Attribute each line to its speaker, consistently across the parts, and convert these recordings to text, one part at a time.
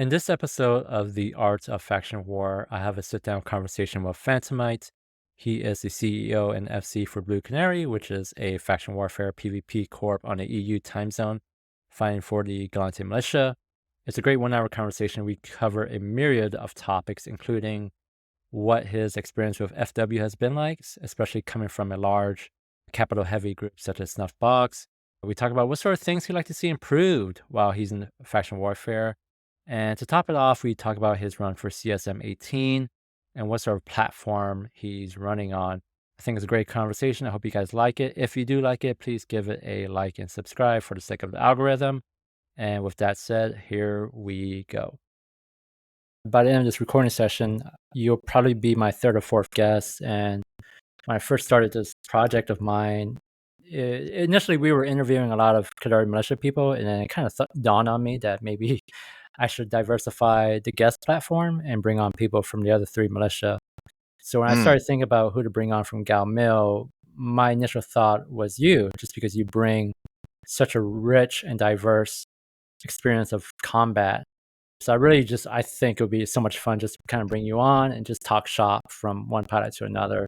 Speaker 1: In this episode of The Art of Faction War, I have a sit down conversation with Phantomite. He is the CEO and FC for Blue Canary, which is a faction warfare PvP corp on the EU time zone, fighting for the Gallente Militia. It's a great 1 hour conversation. We cover a myriad of topics, including what his experience with FW has been like, especially coming from a large capital heavy group such as Snuffbox. We talk about what sort of things he'd like to see improved while he's in faction warfare. And to top it off, we talk about his run for CSM 18 and what sort of platform he's running on. I think it's a great conversation. I hope you guys like it. If you do like it, please give it a like and subscribe for the sake of the algorithm. And with that said, here we go. By the end of this recording session, you'll probably be my third or fourth guest. And when I first started this project of mine, initially we were interviewing a lot of Qatari militia people, and then it kind of dawned on me that maybe I should diversify the guest platform and bring on people from the other three militia. So when I started thinking about who to bring on from Gal Mil, my initial thought was you, just because you bring such a rich and diverse experience of combat. So I think it would be so much fun just to kind of bring you on and just talk shop from one pilot to another.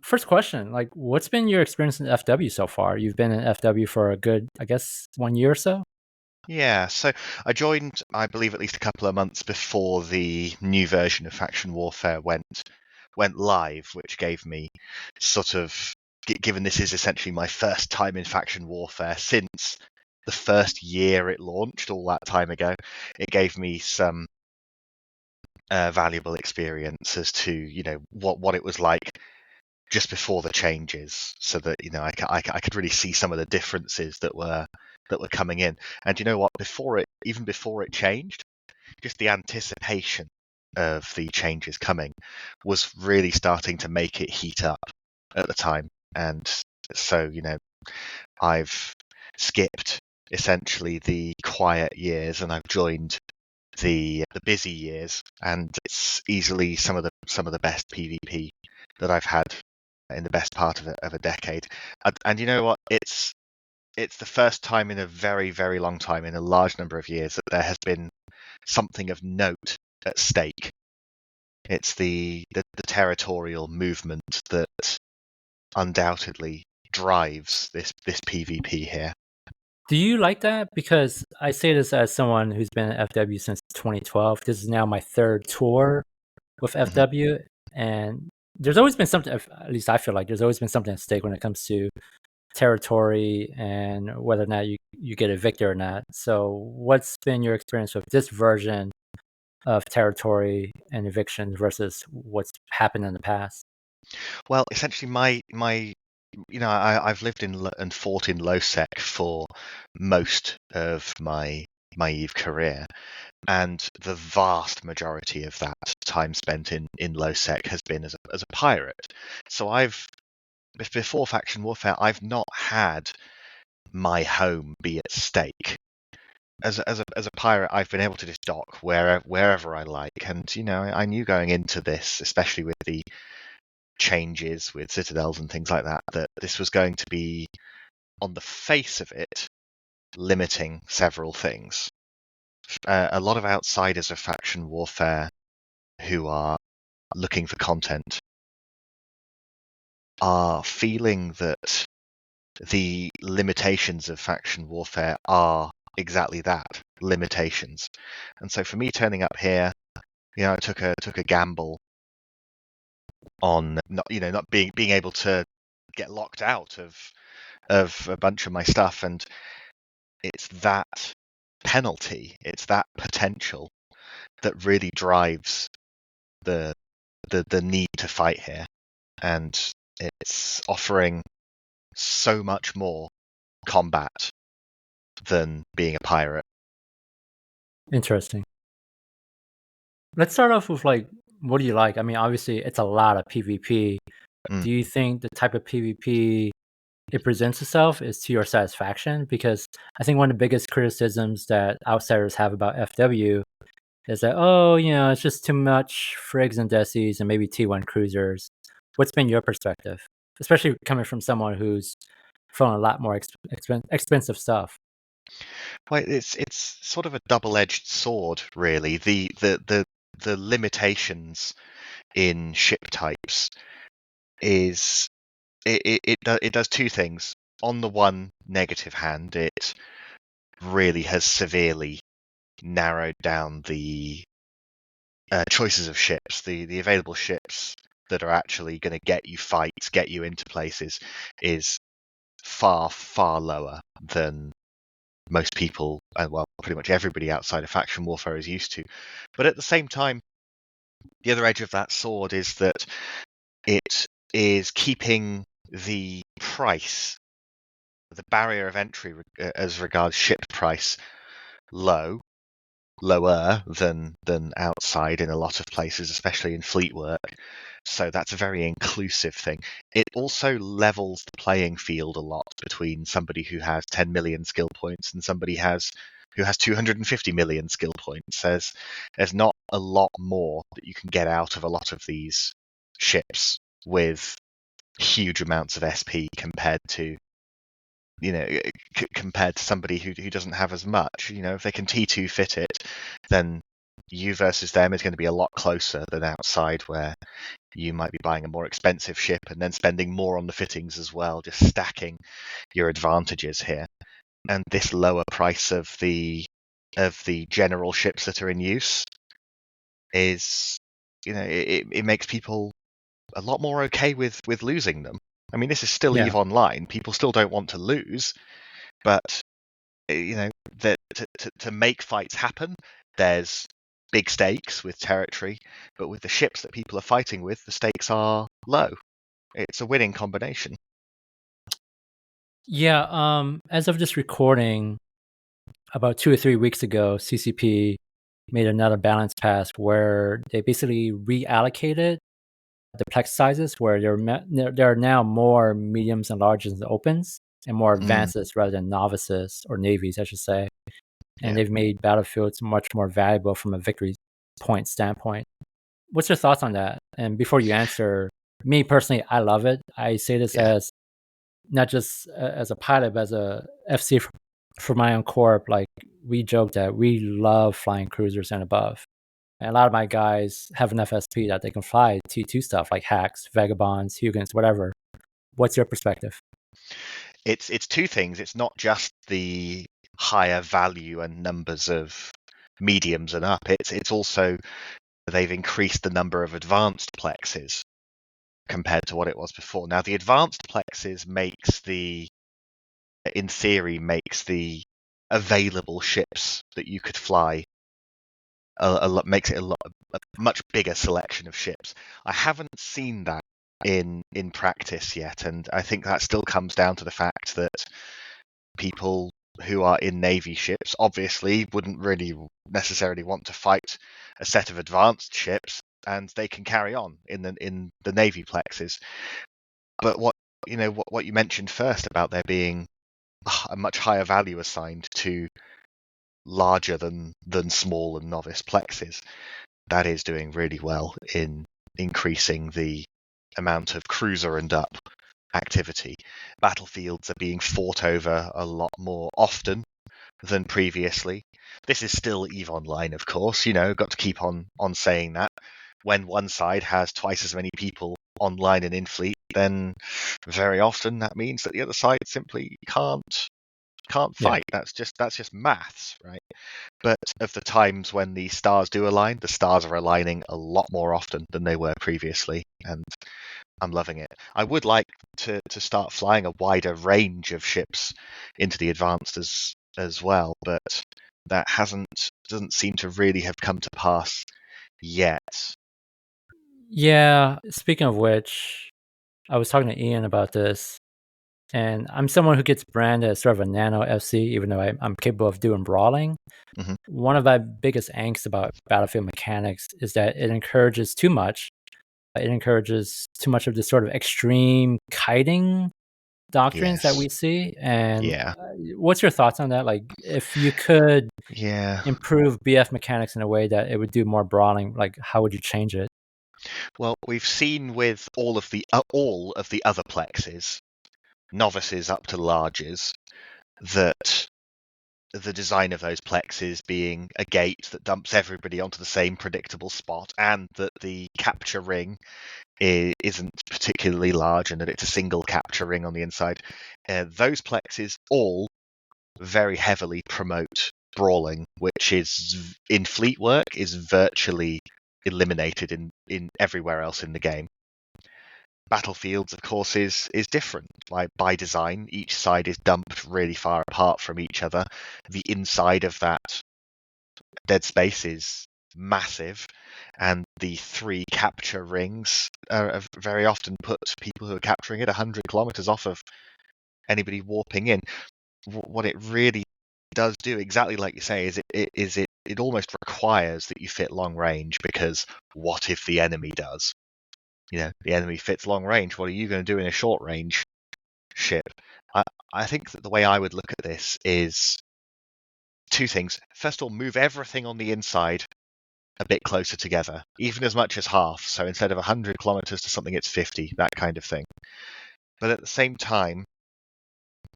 Speaker 1: First question, like, what's been your experience in FW so far? You've been in FW for a good, I guess, 1 year or so?
Speaker 2: Yeah, so I joined, I believe, at least a couple of months before the new version of Faction Warfare went live, which gave me sort of, given this is essentially my first time in Faction Warfare since the first year it launched all that time ago, it gave me some valuable experience as to what it was like just before the changes, so that I could really see some of the differences that were coming in. And you know what? Even before it changed, just the anticipation of the changes coming was really starting to make it heat up at the time. And so I've skipped essentially the quiet years and I've joined the busy years, and it's easily some of the best PvP that I've had in the best part of a decade. And you know what? It's the first time in a very, very long time, in a large number of years, that there has been something of note at stake. It's the territorial movement that undoubtedly drives this PvP here.
Speaker 1: Do you like that? Because I say this as someone who's been at FW since 2012. This is now my third tour with FW, and there's always been something, at least I feel like there's always been something at stake when it comes to territory and whether or not you get evicted or not. So what's been your experience with this version of territory and eviction versus what's happened in the past?
Speaker 2: Well, essentially, I've lived in and fought in low-sec for most of my EVE career, and the vast majority of that time spent in low-sec has been as a pirate. So before Faction Warfare, I've not had my home be at stake. As a pirate, I've been able to just dock wherever I like, and I knew going into this, especially with the changes with citadels and things like that, that this was going to be, on the face of it, limiting several things. A lot of outsiders of Faction Warfare who are looking for content are feeling that the limitations of Faction Warfare are exactly that, limitations. And so for me turning up here, I took a gamble on not being able to get locked out of a bunch of my stuff, and it's that penalty, it's that potential that really drives the need to fight here, and it's offering so much more combat than being a pirate.
Speaker 1: Interesting. Let's start off with, like, what do you like? I mean, obviously it's a lot of PvP. Do you think the type of PvP it presents itself is to your satisfaction? Because I think one of the biggest criticisms that outsiders have about FW is that, it's just too much frigs and desis and maybe T1 cruisers. What's been your perspective, especially coming from someone who's thrown a lot more expensive stuff?
Speaker 2: Well, it's sort of a double-edged sword, really. The limitations in ship types is it does two things. On the one negative hand, it really has severely narrowed down the choices of ships, the available ships that are actually going to get you fights, get you into places, is far, far lower than most people, and well, pretty much everybody outside of faction warfare is used to. But at the same time, the other edge of that sword is that it is keeping the price, the barrier of entry as regards ship price, lower than outside in a lot of places, especially in fleet work. So that's a very inclusive thing. It also levels the playing field a lot between somebody who has 10 million skill points and somebody who has 250 million skill points. There's not a lot more that you can get out of a lot of these ships with huge amounts of SP compared to compared to somebody who doesn't have as much. If they can T2 fit it, then you versus them is going to be a lot closer than outside, where you might be buying a more expensive ship and then spending more on the fittings as well, just stacking your advantages here. And this lower price of the general ships that are in use is, it makes people a lot more okay with losing them. I mean, this is still
Speaker 1: Yeah.
Speaker 2: EVE Online. People still don't want to lose, but that to make fights happen, there's big stakes with territory, but with the ships that people are fighting with, the stakes are low. It's a winning combination.
Speaker 1: Yeah, as of this recording, about 2 or 3 weeks ago, CCP made another balance pass where they basically reallocated the Plex sizes, where there are now more mediums and larges in the opens and more advances rather than novices or navies, I should say. And
Speaker 2: Yeah.
Speaker 1: they've made battlefields much more valuable from a victory point standpoint. What's your thoughts on that? And before you answer, me personally, I love it. I say this
Speaker 2: Yeah.
Speaker 1: as not just as a pilot, but as a FC for my own corp. Like, we joke that we love flying cruisers and above. And a lot of my guys have enough SP that they can fly T2 stuff like hacks, vagabonds, Hugens, whatever. What's your perspective?
Speaker 2: It's two things. It's not just the higher value and numbers of mediums and up. It's also they've increased the number of advanced plexes compared to what it was before. Now, the advanced plexes in theory, makes the available ships that you could fly makes it a much bigger selection of ships. I haven't seen that in practice yet, and I think that still comes down to the fact that people who are in Navy ships obviously wouldn't really necessarily want to fight a set of advanced ships, and they can carry on in the Navy plexes. But what you mentioned first about there being a much higher value assigned to larger than small and novice plexes, that is doing really well in increasing the amount of cruiser and up activity. Battlefields are being fought over a lot more often than previously. This is still EVE Online, of course, got to keep on saying that. When one side has twice as many people online and in fleet, then very often that means that the other side simply can't
Speaker 1: Yeah.
Speaker 2: fight. That's just maths, right? But of the times when the stars do align, the stars are aligning a lot more often than they were previously, and I'm loving it. I would like to start flying a wider range of ships into the advanced as well, but that doesn't seem to really have come to pass yet.
Speaker 1: Yeah. Speaking of which, I was talking to Ian about this, and I'm someone who gets branded as sort of a nano FC, even though I'm capable of doing brawling.
Speaker 2: Hmm.
Speaker 1: One of my biggest angst about Battlefield mechanics is that it encourages too much. It encourages too much of this sort of extreme kiting doctrines that
Speaker 2: Yes.
Speaker 1: we see. And
Speaker 2: Yeah.
Speaker 1: what's your thoughts on that? Like, if you could
Speaker 2: Yeah.
Speaker 1: improve BF mechanics in a way that it would do more brawling, like, how would you change it?
Speaker 2: Well, we've seen with all of the other plexes, novices up to larges, that the design of those plexes being a gate that dumps everybody onto the same predictable spot, and that the capture ring isn't particularly large and that it's a single capture ring on the inside. Those plexes all very heavily promote brawling, which is in fleet work is virtually eliminated in everywhere else in the game. Battlefields, of course, is different. By design, each side is dumped really far apart from each other. The inside of that dead space is massive, and the 3 capture rings are very often put people who are capturing it 100 kilometers off of anybody warping in. What it really does do, exactly like you say, is it almost requires that you fit long range, because what if the enemy does? The enemy fits long range. What are you going to do in a short range ship? I think that the way I would look at this is 2 things. First of all, move everything on the inside a bit closer together, even as much as half. So instead of 100 kilometers to something, it's 50, that kind of thing. But at the same time,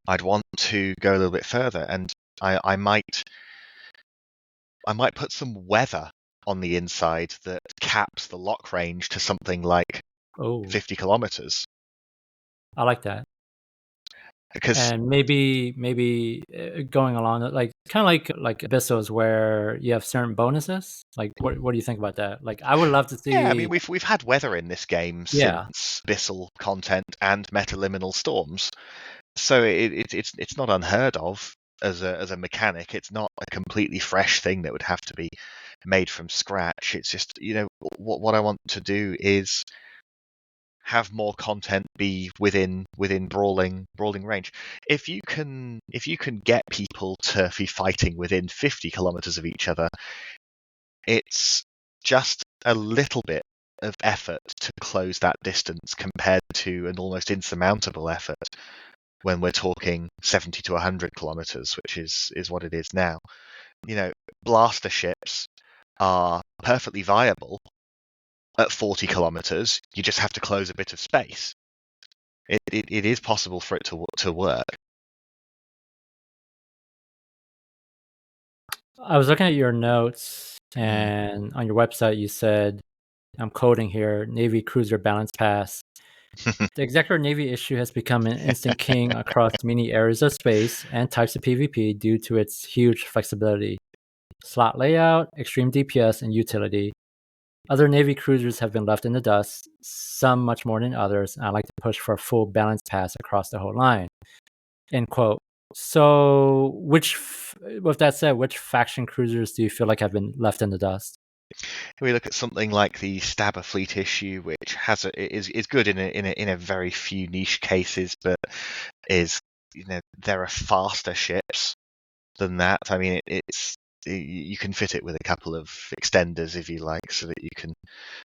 Speaker 2: I'd want to go a little bit further, and I might put some weather on the inside that caps the lock range to something like 50 kilometers.
Speaker 1: I like that.
Speaker 2: Because
Speaker 1: And maybe going along like kind of like Abyssos, where you have certain bonuses. Like, what do you think about that? Like, I would love to
Speaker 2: yeah, I mean,
Speaker 1: see.
Speaker 2: we've had weather in this game
Speaker 1: Yeah,
Speaker 2: since Abyssal content and metaliminal storms, so it's not unheard of as a mechanic. It's not a completely fresh thing that would have to be made from scratch. It's just, what I want to do is have more content be within brawling range. If you can get people to be fighting within 50 kilometers of each other, it's just a little bit of effort to close that distance compared to an almost insurmountable effort when we're talking 70 to 100 kilometers, which is what it is now. Blaster ships are perfectly viable at 40 kilometers. You just have to close a bit of space. It is possible for it to work.
Speaker 1: I was looking at your notes, and on your website you said, I'm quoting here, Navy Cruiser Balance Pass. The Executor Navy issue has become an instant king across many areas of space and types of PvP due to its huge flexibility, slot layout, extreme DPS, and utility. Other Navy cruisers have been left in the dust, some much more than others, and I like to push for a full balance pass across the whole line. End quote. So, with that said, which faction cruisers do you feel like have been left in the dust?
Speaker 2: We look at something like the Stabber Fleet issue, which is good in a very few niche cases, but there are faster ships than that. I mean, you can fit it with a couple of extenders if you like, so that you can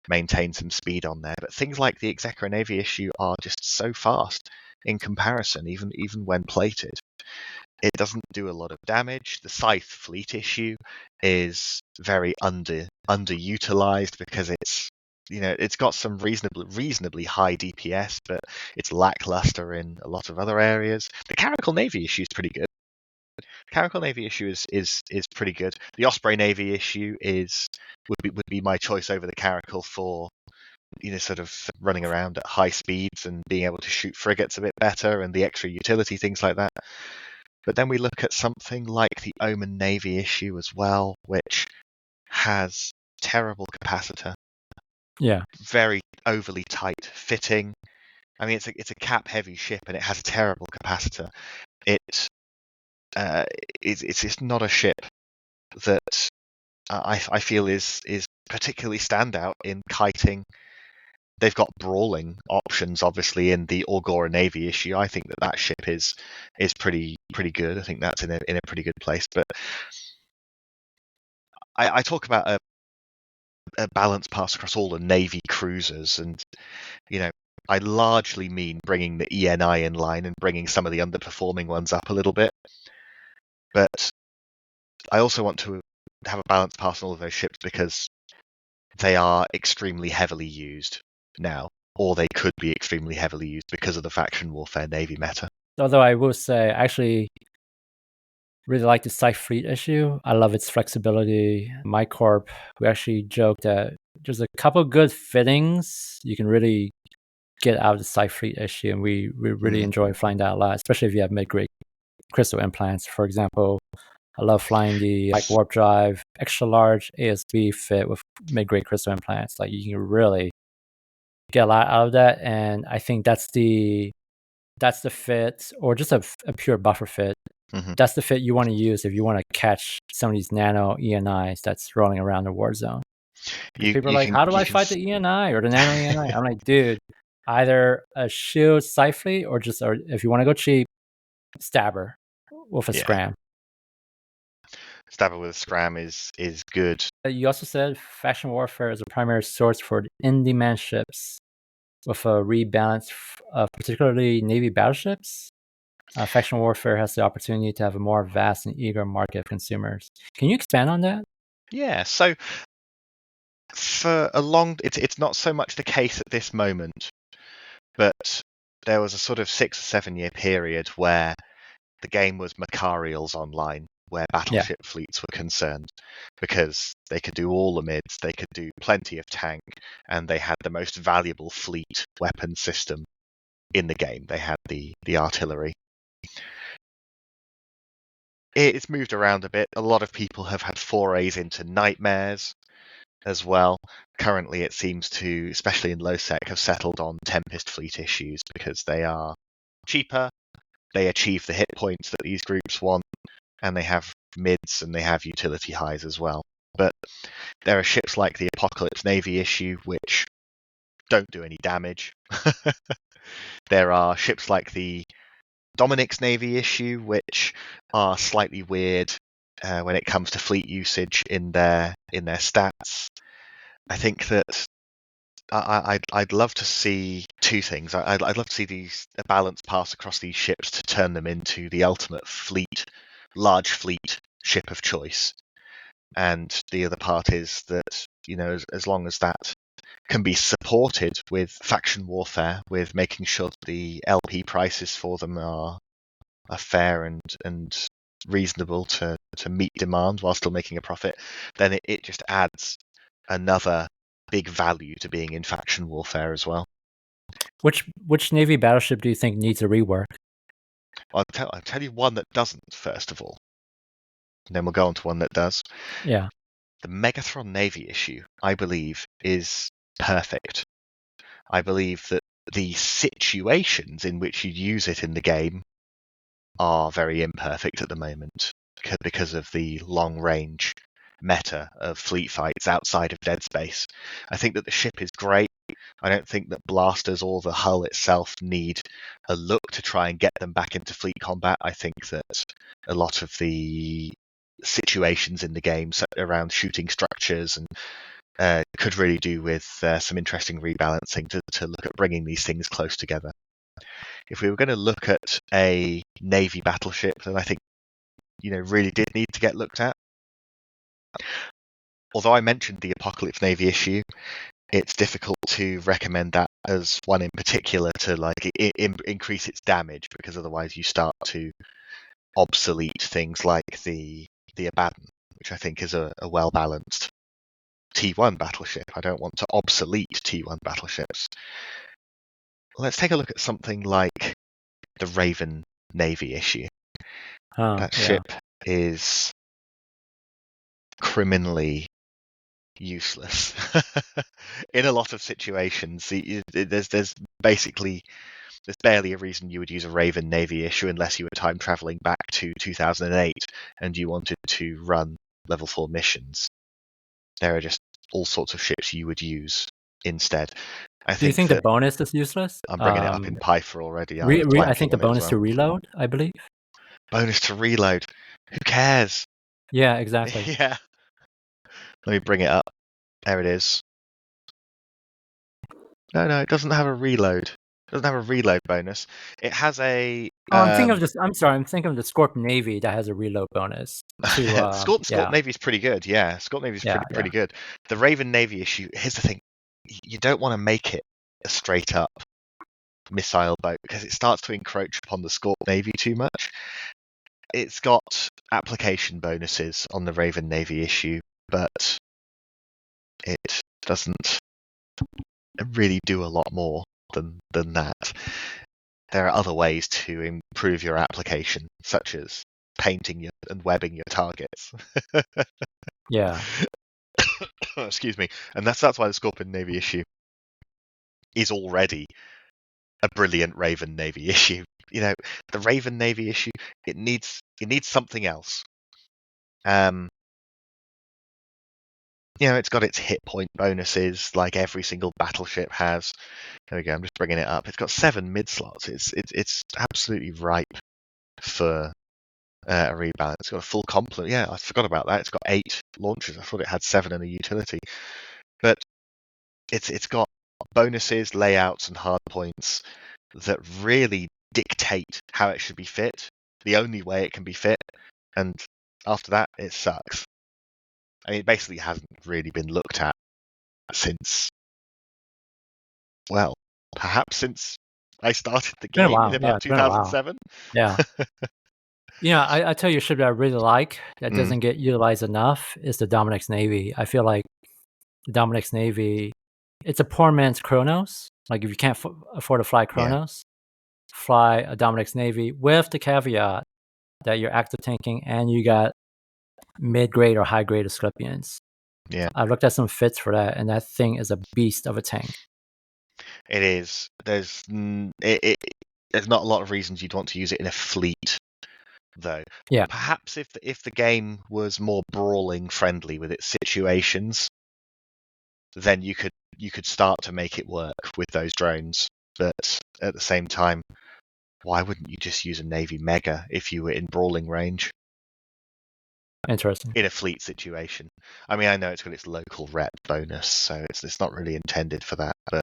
Speaker 2: maintain some speed on there. But things like the Executor Navy issue are just so fast in comparison, even when plated. It doesn't do a lot of damage. The Scythe Fleet issue is very underutilized because it's got some reasonably high DPS, but it's lackluster in a lot of other areas. The Caracal Navy issue is pretty good. Caracal Navy issue is pretty good. The Osprey Navy issue would be my choice over the Caracal for sort of running around at high speeds and being able to shoot frigates a bit better and the extra utility, things like that. But then we look at something like the Omen Navy issue as well, which has terrible capacitor.
Speaker 1: Yeah.
Speaker 2: Very overly tight fitting. I mean, it's a cap heavy ship and it has a terrible capacitor. It's just not a ship that I feel is particularly standout in kiting. They've got brawling options, obviously, in the Orgora Navy issue. I think that ship is pretty good. I think that's in a pretty good place. But I talk about a balance pass across all the Navy cruisers, and I largely mean bringing the ENI in line and bringing some of the underperforming ones up a little bit. But I also want to have a balance pass on all of those ships because they are extremely heavily used now, or they could be extremely heavily used because of the faction warfare Navy meta.
Speaker 1: Although I will say, actually, Really like the Scythe Fleet issue. I love its flexibility. My corp, we actually joke that there's a couple good fittings you can really get out of the Scythe Fleet issue, and we really enjoy flying that a lot, especially if you have mid-grade crystal implants. For example, I love flying the like warp drive extra large ASB fit with mid-grade crystal implants. Like, you can really get a lot out of that, and I think that's the fit, or just a pure buffer fit. That's the fit you want to use if you want to catch some of these nano ENIs that's rolling around the war zone. People are like, how do I fight the ENI or the nano ENI? I'm like, dude, either a shield Scythe Fleet, or if you want to go cheap, Stabber with a scram.
Speaker 2: Stabber with a scram is good.
Speaker 1: You also said faction warfare is a primary source for in-demand ships with a rebalance of particularly Navy battleships. Faction warfare has the opportunity to have a more vast and eager market of consumers. Can you expand on that?
Speaker 2: Yeah, so for a long, it's not so much the case at this moment, but there was a sort of 6 or 7 year period where the game was Macarials online, where battleship fleets were concerned, because they could do all the mids, they could do plenty of tank, and they had the most valuable fleet weapon system in the game. They had the artillery. It's moved around a bit. A lot of people have had forays into nightmares as well. Currently, it seems to, especially in low sec, have settled on Tempest fleet issues because they are cheaper, they achieve the hit points that these groups want, and they have mids and they have utility highs as well. But there are ships like the Apocalypse Navy issue, which don't do any damage. There are ships like the Dominic's Navy issue, which are slightly weird when it comes to fleet usage in their stats. I think that I'd love to see two things. I'd love to see a balance pass across these ships to turn them into the ultimate fleet, large fleet ship of choice. And the other part is that, as long as that can be supported with faction warfare, with making sure that the LP prices for them are fair and reasonable to meet demand while still making a profit, then it just adds another big value to being in faction warfare as well.
Speaker 1: Which Navy battleship do you think needs a rework?
Speaker 2: I'll tell you one that doesn't, first of all. And then we'll go on to one that does.
Speaker 1: Yeah.
Speaker 2: The Megathron Navy issue, I believe, is perfect. I believe that the situations in which you use it in the game are very imperfect at the moment because of the long range meta of fleet fights outside of Dead Space. I think that the ship is great. I don't think that blasters or the hull itself need a look to try and get them back into fleet combat. I think that a lot of the situations in the game around shooting structures and could really do with some interesting rebalancing to look at bringing these things close together. If we were going to look at a Navy battleship that I think really did need to get looked at, although I mentioned the Apocalypse Navy issue, it's difficult to recommend that as one in particular to increase its damage, because otherwise you start to obsolete things like the Abaddon, which I think is a well-balanced T1 battleship. I don't want to obsolete T1 battleships. Let's take a look at something like the Raven Navy issue. That ship is criminally useless in a lot of situations. There's barely a reason you would use a Raven Navy issue unless you were time traveling back to 2008 and you wanted to run level 4 missions. There are just all sorts of ships you would use instead.
Speaker 1: Do you think the bonus is useless?
Speaker 2: I'm bringing it up in Pythor already.
Speaker 1: I think the bonus to reload, I believe.
Speaker 2: Bonus to reload. Who cares?
Speaker 1: Yeah, exactly.
Speaker 2: Yeah. Let me bring it up. There it is. No, it doesn't have a reload. It doesn't have a reload bonus. It has a.
Speaker 1: I'm thinking of this. I'm sorry. I'm thinking of the Scorp Navy that has a reload bonus.
Speaker 2: Scorp Navy's pretty good. Yeah, Scorp Navy's pretty good. The Raven Navy issue. Here's the thing: you don't want to make it a straight up missile boat because it starts to encroach upon the Scorp Navy too much. It's got application bonuses on the Raven Navy issue, but it doesn't really do a lot more than that. There are other ways to improve your application, such as painting and webbing your targets.
Speaker 1: Yeah.
Speaker 2: Excuse me. And that's why the Scorpion Navy issue is already a brilliant Raven Navy issue. You know, the Raven Navy issue, it needs something else. You know, it's got its hit point bonuses like every single battleship has. There we go. I'm just bringing it up. It's got 7 mid slots. It's absolutely ripe for a rebalance. It's got a full complement. Yeah, I forgot about that. It's got 8 launchers. I thought it had 7 in the utility, but it's got bonuses, layouts, and hard points that really dictate how it should be fit. The only way it can be fit, and after that, it sucks. I mean, it basically hasn't really been looked at since, well, perhaps since I started the
Speaker 1: Been a
Speaker 2: game in
Speaker 1: while. Yeah,
Speaker 2: about
Speaker 1: it's been a while.
Speaker 2: 2007.
Speaker 1: Yeah. You know, I tell you a ship that I really like that doesn't get utilized enough is the Dominic's Navy. I feel like the Dominic's Navy, it's a poor man's Kronos. Like if you can't afford to fly Kronos, fly a Dominic's Navy with the caveat that you're active tanking and you got mid-grade or high-grade Asclepians.
Speaker 2: Yeah,
Speaker 1: I looked at some fits for that, and that thing is a beast of a tank.
Speaker 2: it is. There's not a lot of reasons you'd want to use it in a fleet, though.
Speaker 1: Yeah.
Speaker 2: Perhaps if the game was more brawling friendly with its situations, then you could start to make it work with those drones. But at the same time, why wouldn't you just use a Navy Mega if you were in brawling range
Speaker 1: Interesting.
Speaker 2: in a fleet situation? I mean, I know it's got its local rep bonus, so it's not really intended for that, but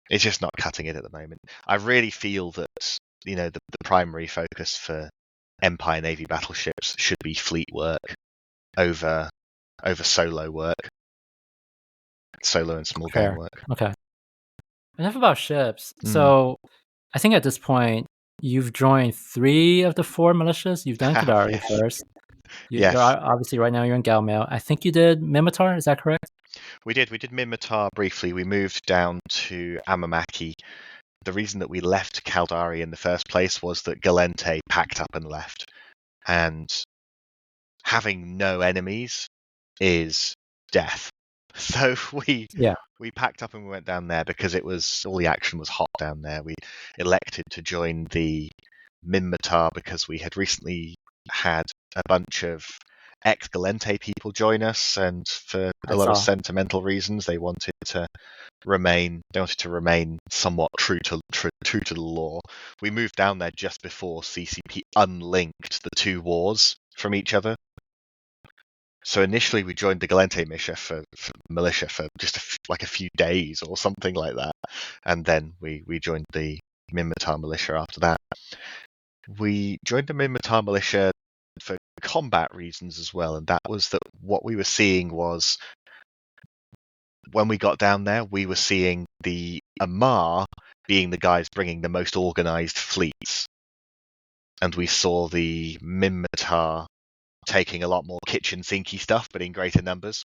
Speaker 2: it's just not cutting it at the moment. I really feel that, you know, the primary focus for Empire Navy battleships should be fleet work over solo work, solo and small game work.
Speaker 1: Okay. Enough about ships. So I think at this point you've joined 3 of the 4 militias. You've done Kadari
Speaker 2: Yes.
Speaker 1: first.
Speaker 2: Yes.
Speaker 1: You're obviously right now you're in Galmail. I think you did Mimitar. Is that correct?
Speaker 2: We did Minmatar briefly. We moved down to Amamaki. The reason that we left Caldari in the first place was that Gallente packed up and left. And having no enemies is death. So we packed up and we went down there because it was all the action was hot down there. We elected to join the Minmatar because we had recently had a bunch of ex-Gallente people join us, and for a lot of sentimental reasons, they wanted to remain somewhat true to the law. We moved down there just before CCP unlinked the 2 wars from each other. So initially we joined the Gallente militia for just a few days or something like that, and then we joined the Minmatar militia after that. We joined the Minmatar militia for combat reasons as well, and that was that what we were seeing was, when we got down there, we were seeing the Amar being the guys bringing the most organized fleets, and we saw the Minmatar taking a lot more kitchen sinky stuff, but in greater numbers.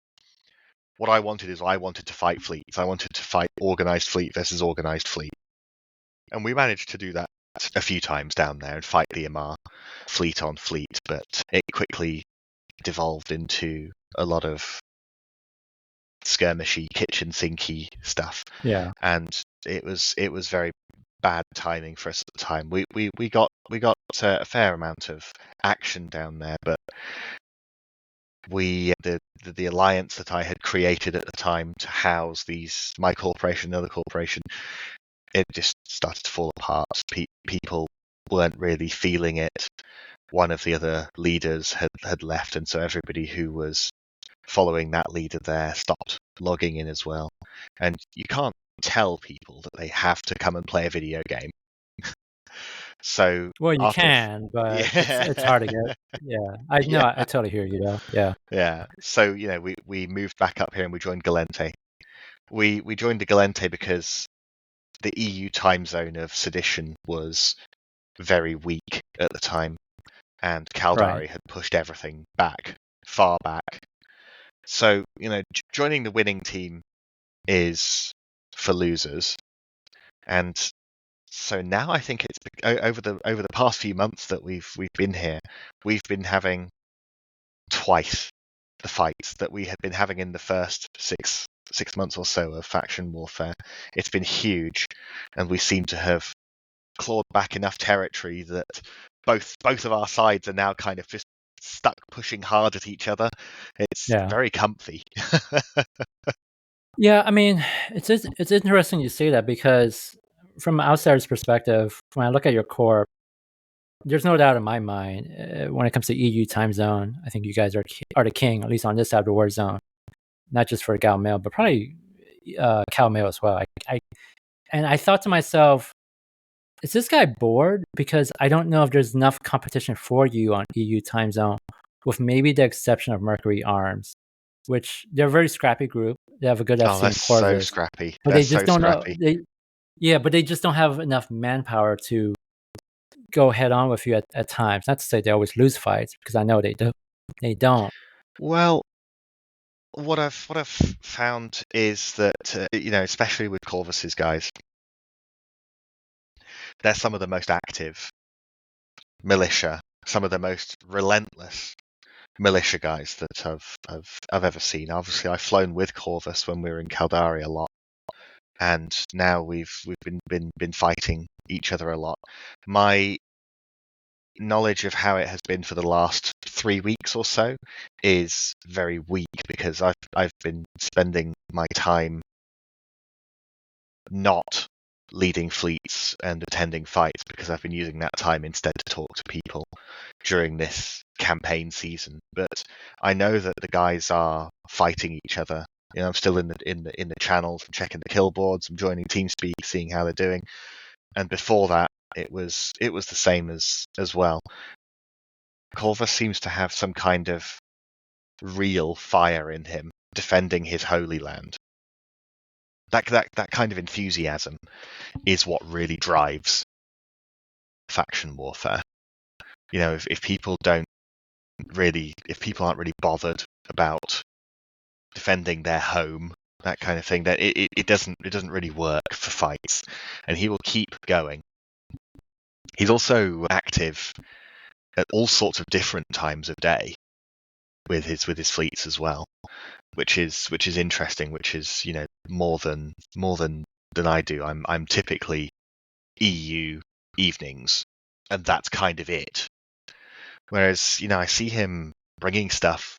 Speaker 2: What I wanted to fight fleets. I wanted to fight organized fleet versus organized fleet, and we managed to do that a few times down there and fight the Amar fleet on fleet, but it quickly devolved into a lot of skirmishy, kitchen sinky stuff.
Speaker 1: Yeah.
Speaker 2: And it was very bad timing for us at the time. We got a fair amount of action down there, but the alliance that I had created at the time to house my corporation and other corporation, it just started to fall apart. People weren't really feeling it. One of the other leaders had left, and so everybody who was following that leader there stopped logging in as well. And you can't tell people that they have to come and play a video game. So
Speaker 1: well, you can, but it's hard to get. Yeah, I totally hear you though.
Speaker 2: Yeah. So we moved back up here and we joined Gallente. We joined the Gallente because the EU time zone of sedition was very weak at the time, and
Speaker 1: Right.
Speaker 2: Caldari had pushed everything back, far back. So, joining the winning team is for losers. And so now I think it's over the past few months that we've been here, we've been having twice the fights that we had been having in the first six months or so of faction warfare. It's been huge, and we seem to have clawed back enough territory that both of our sides are now kind of just stuck pushing hard at each other. It's
Speaker 1: Yeah.
Speaker 2: very comfy.
Speaker 1: Yeah, I mean, it's interesting you say that because from an outsider's perspective, when I look at your core, there's no doubt in my mind when it comes to EU time zone. I think you guys are the king, at least on this side of the war zone, not just for Gal Mail, but probably Cal Mail as well. And I thought to myself, is this guy bored? Because I don't know if there's enough competition for you on EU time zone, with maybe the exception of Mercury Arms, which they're a very scrappy group. They have a good
Speaker 2: Oh,
Speaker 1: FC
Speaker 2: they're
Speaker 1: in
Speaker 2: so
Speaker 1: Corvus,
Speaker 2: scrappy.
Speaker 1: but
Speaker 2: They're
Speaker 1: they
Speaker 2: so
Speaker 1: just don't know.
Speaker 2: scrappy.
Speaker 1: But they just don't have enough manpower to go head on with you at times. Not to say they always lose fights, because I know they do. They don't.
Speaker 2: Well, what I've found is that especially with Corvus's guys, they're some of the most active militia, some of the most relentless militia guys that I've ever seen. Obviously, I've flown with Corvus when we were in Caldari a lot, and now we've been fighting each other a lot. My knowledge of how it has been for the last 3 weeks or so is very weak because I've been spending my time not leading fleets and attending fights because I've been using that time instead to talk to people during this campaign season. But I know that the guys are fighting each other. I'm still in the channels, I'm checking the kill boards, I'm joining TeamSpeak, seeing how they're doing. And before that, it was the same as well. Corvus seems to have some kind of real fire in him, defending his holy land. That kind of enthusiasm is what really drives faction warfare. If people aren't really bothered about defending their home, that kind of thing, then it doesn't really work for fights, and he will keep going. He's also active at all sorts of different times of day with his fleets as well, which is interesting, which is more than I do. I'm typically EU evenings, and that's kind of it. Whereas I see him bringing stuff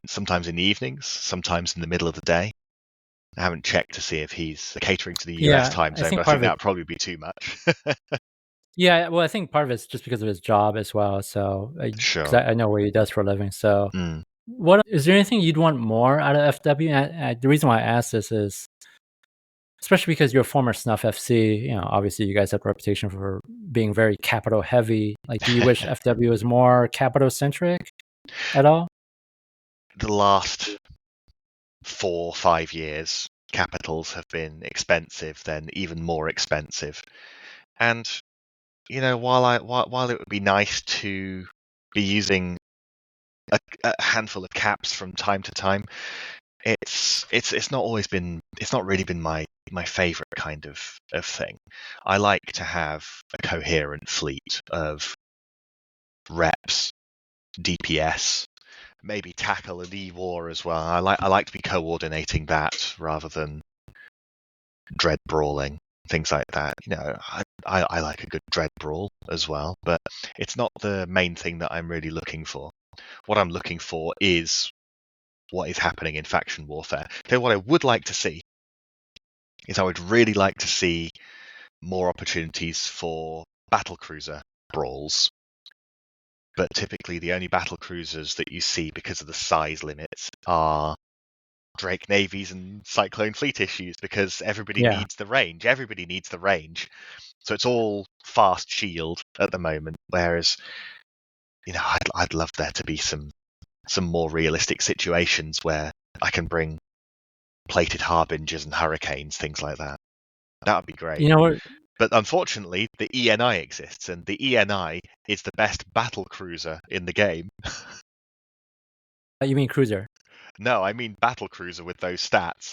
Speaker 2: sometimes in the evenings, sometimes in the middle of the day. I haven't checked to see if he's catering to the US
Speaker 1: Yeah,
Speaker 2: time
Speaker 1: I
Speaker 2: zone,
Speaker 1: think
Speaker 2: but I
Speaker 1: part
Speaker 2: think
Speaker 1: of
Speaker 2: that
Speaker 1: it.
Speaker 2: would probably be too much.
Speaker 1: Yeah, well, I think part of it's just because of his job as well. So, because
Speaker 2: Sure.
Speaker 1: I know what he does for a living. So,
Speaker 2: Mm.
Speaker 1: what is there anything you'd want more out of FW? The reason why I ask this is, especially because you're a former Snuff FC. Obviously, you guys have a reputation for being very capital heavy. Like, do you wish FW was more capital centric at all?
Speaker 2: The last 4 or 5 years, capitals have been expensive, then even more expensive. And while it would be nice to be using a handful of caps from time to time, it's not really been my favorite kind of thing. I like to have a coherent fleet of reps, DPS, maybe tackle and E-war as well. I like to be coordinating that rather than dread brawling, things like that. I like a good dread brawl as well, but it's not the main thing that I'm really looking for. What I'm looking for is what is happening in faction warfare. So what I would like to see is I would really like to see more opportunities for battlecruiser brawls. But typically the only battlecruisers that you see because of the size limits are Drake navies and Cyclone fleet issues, because everybody
Speaker 1: Yeah.
Speaker 2: needs the range. Everybody needs the range. So it's all fast shield at the moment, whereas I'd love there to be some more realistic situations where I can bring plated harbingers and hurricanes, things like that. That would be great.
Speaker 1: You know what?
Speaker 2: But unfortunately, the ENI exists, and the ENI is the best battle cruiser in the game.
Speaker 1: You mean cruiser?
Speaker 2: No, I mean battle cruiser with those stats.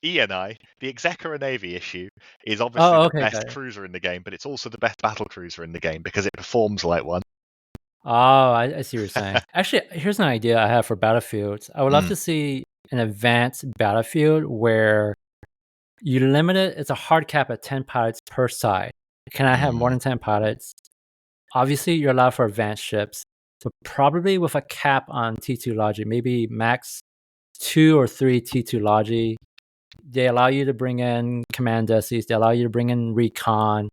Speaker 2: ENI, the Executor Navy issue, is obviously
Speaker 1: Oh,
Speaker 2: the
Speaker 1: okay, got
Speaker 2: best
Speaker 1: it.
Speaker 2: cruiser in the game, but it's also the best battle cruiser in the game because it performs like one.
Speaker 1: Oh, I see what you're saying. Actually, here's an idea I have for battlefields. I would love to see an advanced battlefield where you limit it. It's a hard cap at 10 pilots per side. Can I have more than 10 pilots? Obviously, you're allowed for advanced ships, but probably with a cap on T2 logic, maybe max 2 or 3 T2 logic. They allow you to bring in command decies. They allow you to bring in recon,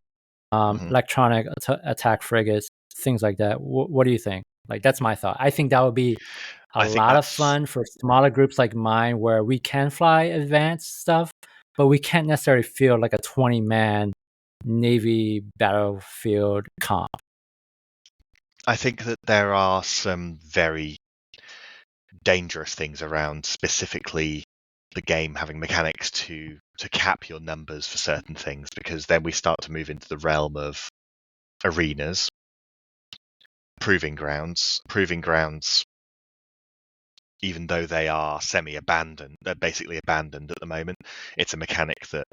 Speaker 1: electronic attack frigates, things like that. What do you think? Like, that's my thought. I think that would be a
Speaker 2: I think
Speaker 1: lot of
Speaker 2: that's
Speaker 1: fun for smaller groups like mine where we can fly advanced stuff, but we can't necessarily feel like a 20-man Navy battlefield comp.
Speaker 2: I think that there are some very dangerous things around, specifically the game having mechanics to cap your numbers for certain things, because then we start to move into the realm of arenas, proving grounds, even though they are semi-abandoned, they're basically abandoned at the moment. It's a mechanic that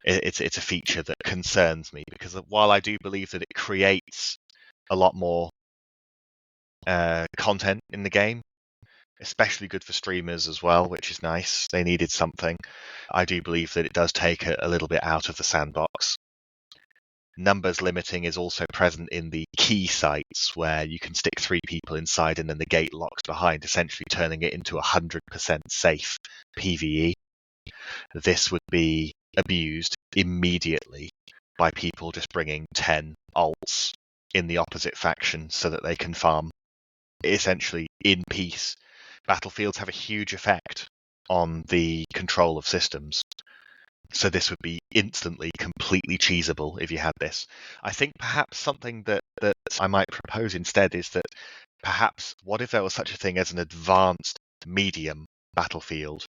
Speaker 2: it's a feature that concerns me, because while I do believe that it creates a lot more content in the game, especially good for streamers as well, which is nice. They needed something. I do believe that it does take a little bit out of the sandbox. Numbers limiting is also present in the key sites where you can stick 3 people inside and then the gate locks behind, essentially turning it into 100% safe PvE. This would be abused immediately by people just bringing 10 alts in the opposite faction so that they can farm essentially in peace. Battlefields have a huge effect on the control of systems. So this would be instantly completely cheesable if you had this. I think perhaps something that I might propose instead is that perhaps what if there was such a thing as an advanced medium battlefield?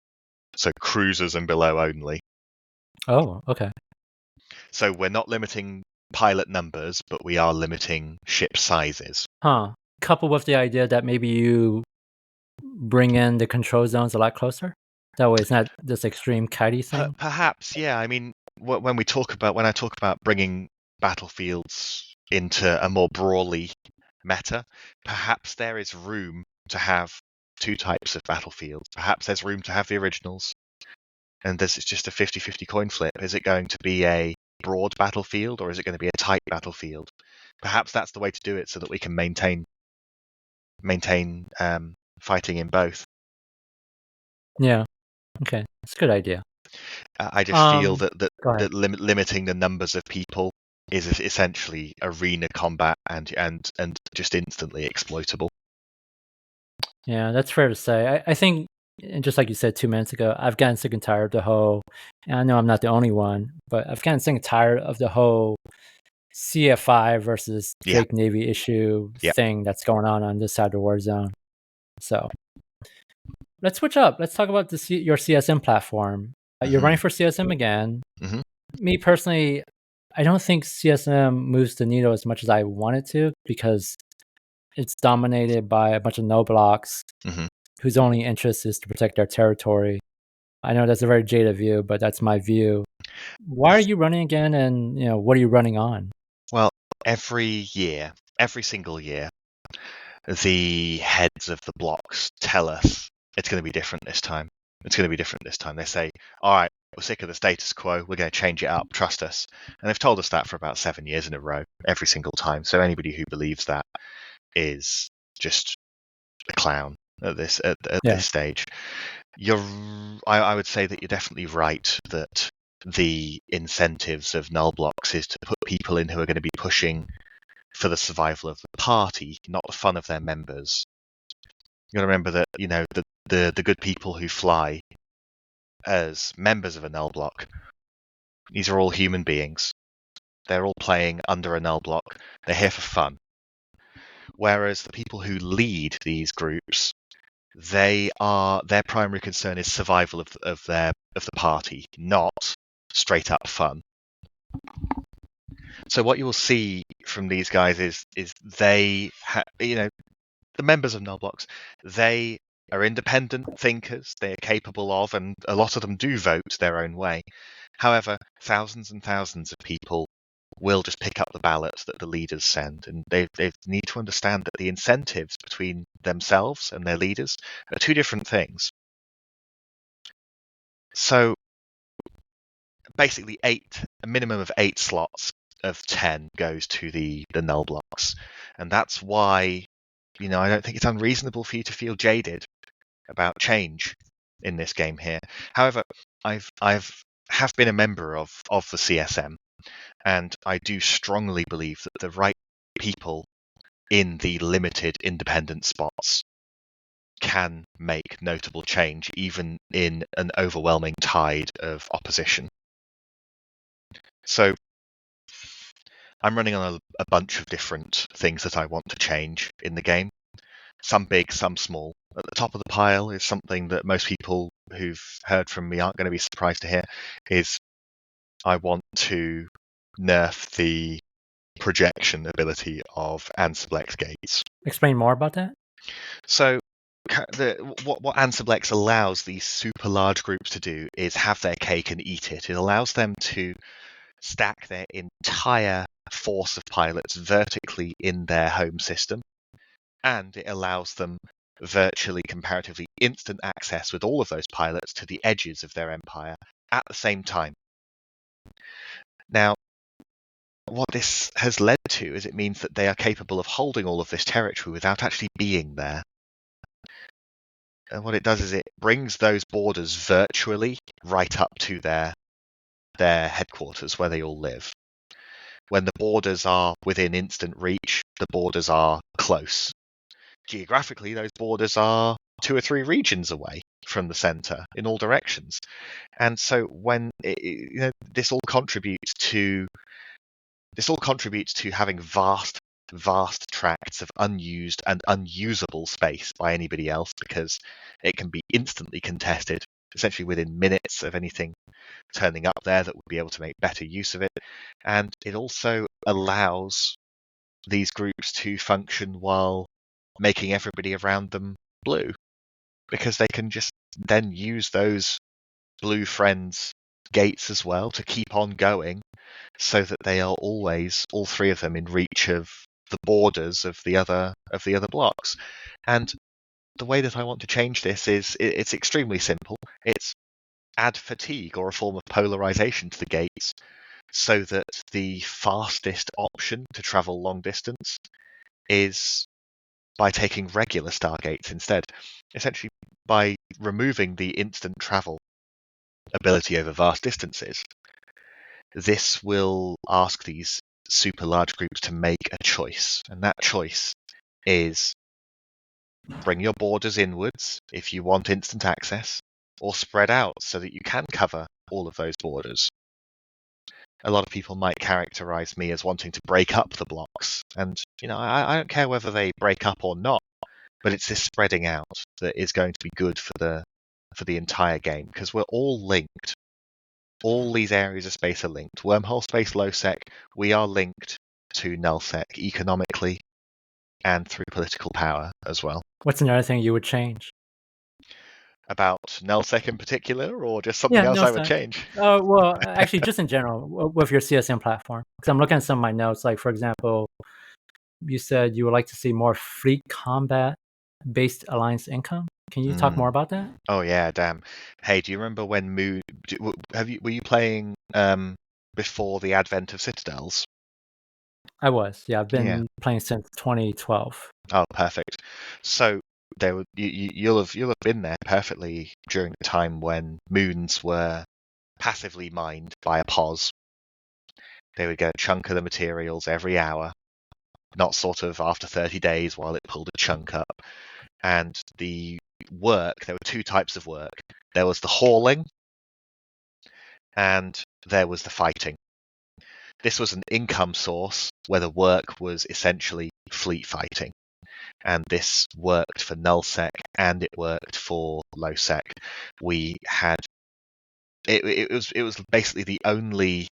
Speaker 2: So cruisers and below only.
Speaker 1: Oh, okay.
Speaker 2: So we're not limiting pilot numbers, but we are limiting ship sizes.
Speaker 1: Coupled with the idea that maybe you bring in the control zones a lot closer. That way, it's not this extreme kitey thing.
Speaker 2: Perhaps, yeah. I mean, when I talk about bringing battlefields into a more broadly meta, perhaps there is room to have 2 types of battlefields. Perhaps there's room to have the originals, and it's just a 50-50 coin flip. Is it going to be a broad battlefield, or is it going to be a tight battlefield? Perhaps that's the way to do it, so that we can maintain fighting in both.
Speaker 1: Yeah. Okay, it's a good idea.
Speaker 2: I just feel
Speaker 1: Go ahead.
Speaker 2: limiting the numbers of people is essentially arena combat and just instantly exploitable.
Speaker 1: Yeah, that's fair to say. I think, and just like you said 2 minutes ago, I've gotten sick and tired of the whole, and I know I'm not the only one, but I've gotten sick and tired of the whole CFI versus
Speaker 2: Yeah.
Speaker 1: fake Navy issue thing that's going on this side of the war zone. So let's switch up. Let's talk about your CSM platform. You're running for CSM again. Me personally, I don't think CSM moves the needle as much as I want it to, because it's dominated by a bunch of no blocks whose only interest is to protect their territory. I know that's a very jaded view, but that's my view. Why are you running again, and what are you running on?
Speaker 2: Well, every single year, the heads of the blocks tell us it's going to be different this time. It's going to be different this time. They say, all right, we're sick of the status quo. We're going to change it up. Trust us. And they've told us that for about 7 years in a row, every single time. So anybody who believes that is just a clown at this stage. I would say that you're definitely right that the incentives of null blocks is to put people in who are going to be pushing for the survival of the party, not the fun of their members. You got to remember that the good people who fly as members of a null block, these are all human beings. They're all playing under a null block. They're here for fun. Whereas the people who lead these groups, their primary concern is survival of the party, not straight up fun. So what you will see from these guys is they, the members of Null Blocks, they are independent thinkers. They are capable of, and a lot of them do vote their own way. However, thousands and thousands of people will just pick up the ballots that the leaders send, and they need to understand that the incentives between themselves and their leaders are two different things. So basically, a minimum of 8 slots of 10 goes to the Null Blocks, and that's why I don't think it's unreasonable for you to feel jaded about change in this game here. However, I've have been a member of the CSM, and I do strongly believe that the right people in the limited independent spots can make notable change, even in an overwhelming tide of opposition. So I'm running on a bunch of different things that I want to change in the game. Some big, some small. At the top of the pile is something that most people who've heard from me aren't going to be surprised to hear, is I want to nerf the projection ability of Ansiblex gates.
Speaker 1: Explain more about that.
Speaker 2: So what Ansiblex allows these super large groups to do is have their cake and eat it. It allows them to stack their entire force of pilots vertically in their home system, and it allows them virtually comparatively instant access with all of those pilots to the edges of their empire at the same time. Now, what this has led to is it means that they are capable of holding all of this territory without actually being there. And what it does is it brings those borders virtually right up to their headquarters where they all live. When the borders are within instant reach, the borders are close. Geographically, those borders are 2 or 3 regions away from the center in all directions. And so when this all contributes to having vast tracts of unused and unusable space by anybody else, because it can be instantly contested, essentially within minutes of anything turning up there that would be able to make better use of it. And it also allows these groups to function while making everybody around them blue, because they can just then use those blue friends gates as well to keep on going, so that they are always, all 3 of them, in reach of the borders of the other blocks. And the way that I want to change this is it's extremely simple. It's add fatigue, or a form of polarization, to the gates, so that the fastest option to travel long distance is by taking regular stargates instead. Essentially, by removing the instant travel ability over vast distances, this will ask these super large groups to make a choice, and that choice is bring your borders inwards if you want instant access, or spread out so that you can cover all of those borders. A lot of people might characterize me as wanting to break up the blocks, and I don't care whether they break up or not, but it's this spreading out that is going to be good for the entire game, because we're all linked. All these areas of space are linked. Wormhole space, lowsec, we are linked to nullsec economically and through political power as well.
Speaker 1: What's another thing you would change?
Speaker 2: About nullsec in particular, or just something else I would change?
Speaker 1: Oh, well, actually, just in general with your CSM platform, because I'm looking at some of my notes. Like, for example, you said you would like to see more fleet combat based alliance income. Can you talk more about that?
Speaker 2: Oh yeah, damn. Hey, do you remember when were you playing before the advent of Citadels?
Speaker 1: I was. Yeah, I've been playing since 2012.
Speaker 2: Oh, perfect. So you'll have been there perfectly during the time when moons were passively mined by a POS. They would get a chunk of the materials every hour, not sort of after 30 days while it pulled a chunk up. And the work, there were 2 types of work. There was the hauling, and there was the fighting. This was an income source where the work was essentially fleet fighting. And this worked for nullsec and it worked for lowsec. We had it was basically the only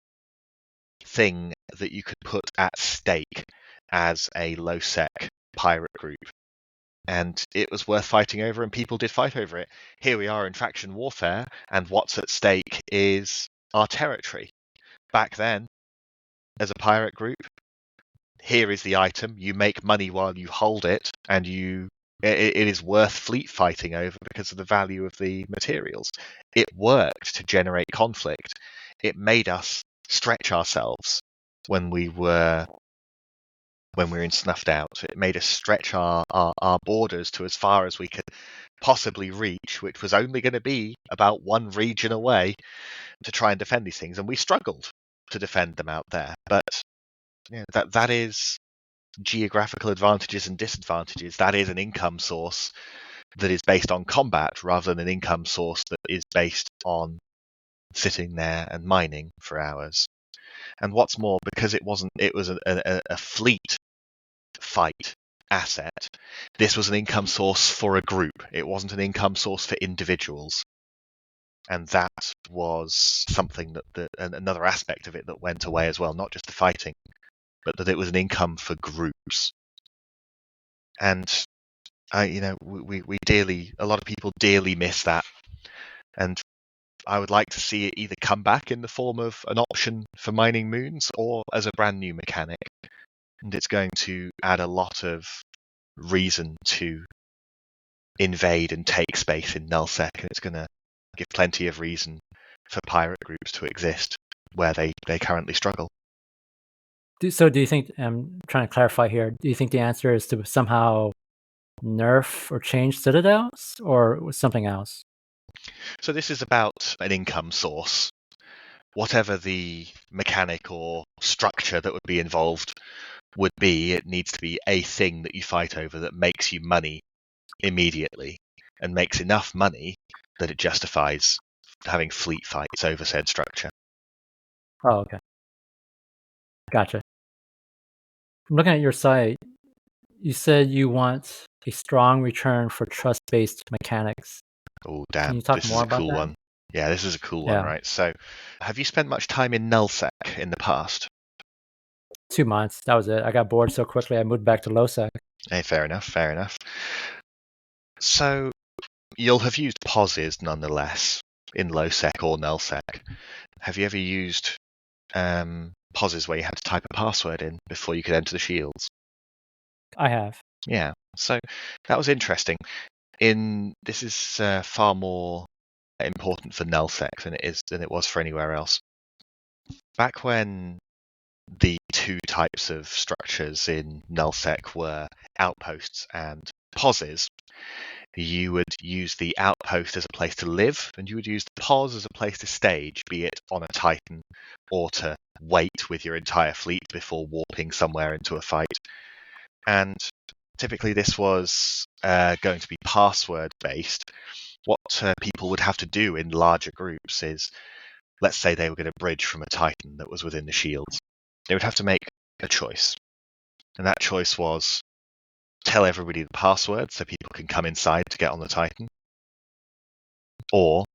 Speaker 2: thing that you could put at stake as a low-sec pirate group. And it was worth fighting over, and people did fight over it. Here we are in faction warfare, and what's at stake is our territory. Back then, as a pirate group, here is the item. You make money while you hold it, and it is worth fleet fighting over because of the value of the materials. It worked to generate conflict. It made us stretch ourselves when we were snuffed out. It made us stretch our borders to as far as we could possibly reach, which was only going to be about one region away, to try and defend these things. And we struggled to defend them out there. But that is geographical advantages and disadvantages. That is an income source that is based on combat rather than an income source that is based on sitting there and mining for hours. And what's more, because it was a fleet fight asset, this was an income source for a group. It wasn't an income source for individuals. And that was something that another aspect of it that went away as well, not just the fighting, but that it was an income for groups. And a lot of people dearly miss that. And I would like to see it either come back in the form of an option for mining moons or as a brand new mechanic. And it's going to add a lot of reason to invade and take space in nullsec, and it's going to give plenty of reason for pirate groups to exist where they currently struggle.
Speaker 1: So do you think, I'm trying to clarify here, do you think the answer is to somehow nerf or change citadels, or something else?
Speaker 2: So this is about an income source. Whatever the mechanic or structure that would be involved would be, it needs to be a thing that you fight over that makes you money immediately and makes enough money that it justifies having fleet fights over said structure.
Speaker 1: Oh, okay. Gotcha. I'm looking at your site. You said you want a strong return for trust-based mechanics.
Speaker 2: Oh, damn.
Speaker 1: Can you talk
Speaker 2: This
Speaker 1: more
Speaker 2: is a
Speaker 1: about
Speaker 2: cool
Speaker 1: that?
Speaker 2: one. Yeah, this is a cool one, right? So, have you spent much time in nullsec in the past?
Speaker 1: 2 months. That was it. I got bored so quickly I moved back to lowsec.
Speaker 2: Hey, fair enough. So, you'll have used POSes nonetheless in lowsec or nullsec. Have you ever used POSes where you had to type a password in before you could enter the shields?
Speaker 1: I have.
Speaker 2: Yeah, so that was interesting. This is far more important for nullsec than it was for anywhere else. Back when the two types of structures in nullsec were outposts and POSes, you would use the outpost as a place to live, and you would use the POS as a place to stage, be it on a Titan or to wait with your entire fleet before warping somewhere into a fight. And typically this was going to be password based. What people would have to do in larger groups is, let's say they were going to bridge from a Titan that was within the shields. They would have to make a choice. And that choice was tell everybody the password so people can come inside to get on the Titan. Or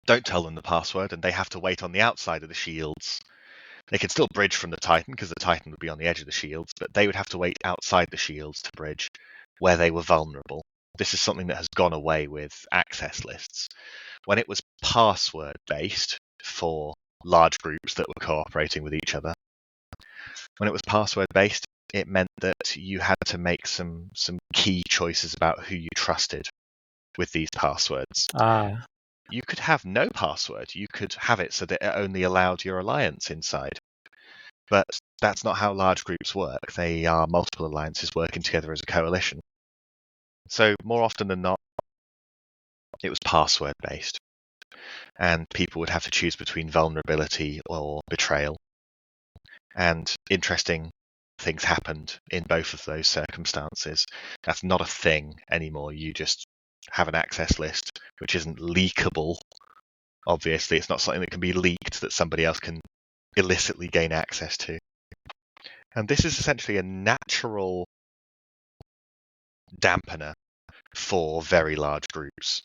Speaker 2: don't tell them the password and they have to wait on the outside of the shields. They could still bridge from the Titan because the Titan would be on the edge of the shields, but they would have to wait outside the shields to bridge where they were vulnerable. This is something that has gone away with access lists. When it was password based for large groups that were cooperating with each other, when it was password based, it meant that you had to make some key choices about who you trusted with these passwords. You could have no password. You could have it so that it only allowed your alliance inside. But that's not how large groups work. They are multiple alliances working together as a coalition. So more often than not, it was password based. And people would have to choose between vulnerability or betrayal. And interesting things happened in both of those circumstances. That's not a thing anymore. You just have an access list which isn't leakable. Obviously, it's not something that can be leaked that somebody else can illicitly gain access to. And this is essentially a natural dampener for very large groups.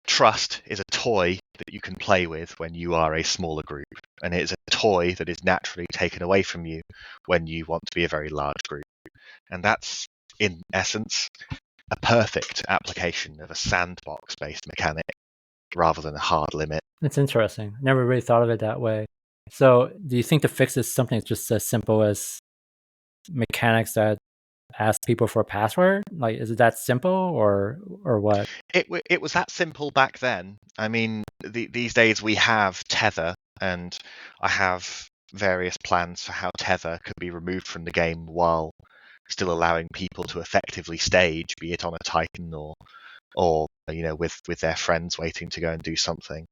Speaker 2: Trust is a toy that you can play with when you are a smaller group, and it's a toy that is naturally taken away from you when you want to be a very large group. And that's, in essence, a perfect application of a sandbox-based mechanic rather than a hard limit.
Speaker 1: It's interesting. Never really thought of it that way. So, do you think the fix is something just as simple as mechanics that ask people for a password? Like, is it that simple, or what?
Speaker 2: It was that simple back then. I mean, these days we have tether, and I have various plans for how tether could be removed from the game while still allowing people to effectively stage, be it on a Titan or with their friends waiting to go and do something.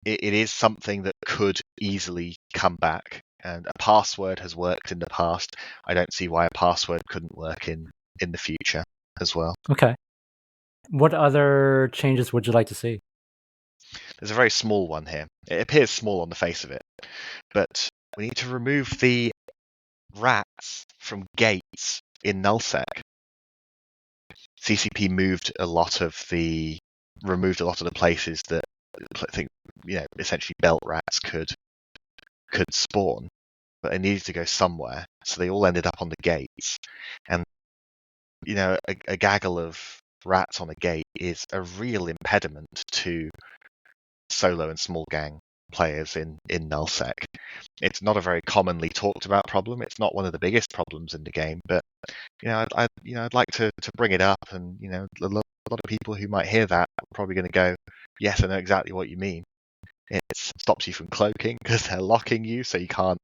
Speaker 2: It is something that could easily come back, and a password has worked in the past. I don't see why a password couldn't work in the future as well.
Speaker 1: Okay. What other changes would you like to see?
Speaker 2: There's a very small one here. It appears small on the face of it, but we need to remove the rats from gates in nullsec. CCP removed a lot of the places that I think essentially belt rats could spawn, but they needed to go somewhere, so they all ended up on the gates. And a gaggle of rats on a gate is a real impediment to solo and small gang players in nullsec. It's not a very commonly talked about problem. It's not one of the biggest problems in the game, but I'd like to bring it up, and a lot of people who might hear that are probably going to go, yes, I know exactly what you mean. It stops you from cloaking because they're locking you, so you can't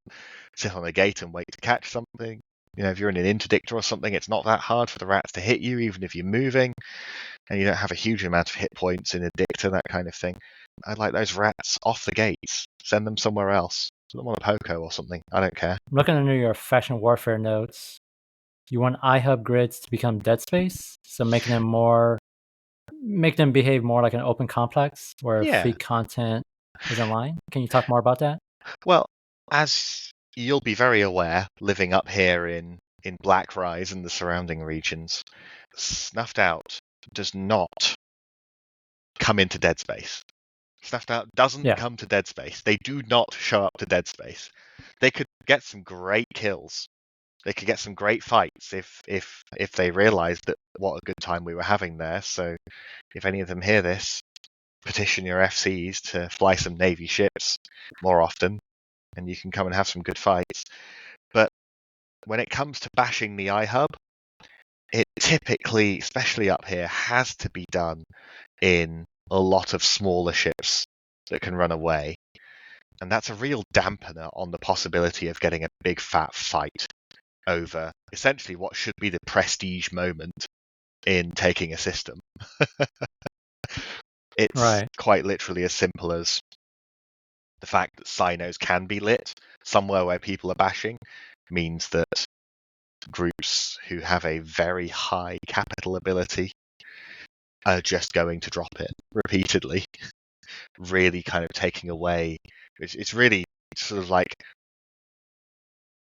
Speaker 2: sit on a gate and wait to catch something. If you're in an interdictor or something, it's not that hard for the rats to hit you, even if you're moving, and you don't have a huge amount of hit points in a dictor, that kind of thing. I'd like those rats off the gates. Send them somewhere else. Put them on a Poco or something. I don't care.
Speaker 1: Looking under your faction warfare notes, you want iHub grids to become dead space, so make them behave more like an open complex where free content is in line. Can you talk more about that?
Speaker 2: Well, as you'll be very aware, living up here in Blackrise and the surrounding regions, Snuffed Out does not come into dead space. Snuffed Out doesn't come to dead space. They do not show up to dead space. They could get some great kills. They could get some great fights if they realised that what a good time we were having there. So if any of them hear this, petition your FCs to fly some Navy ships more often, and you can come and have some good fights. But when it comes to bashing the iHub, it typically, especially up here, has to be done in a lot of smaller ships that can run away. And that's a real dampener on the possibility of getting a big fat fight over essentially what should be the prestige moment in taking a system. It's quite literally as simple as the fact that Sinos can be lit somewhere where people are bashing means that groups who have a very high capital ability are just going to drop it repeatedly, really kind of taking away. It's really sort of like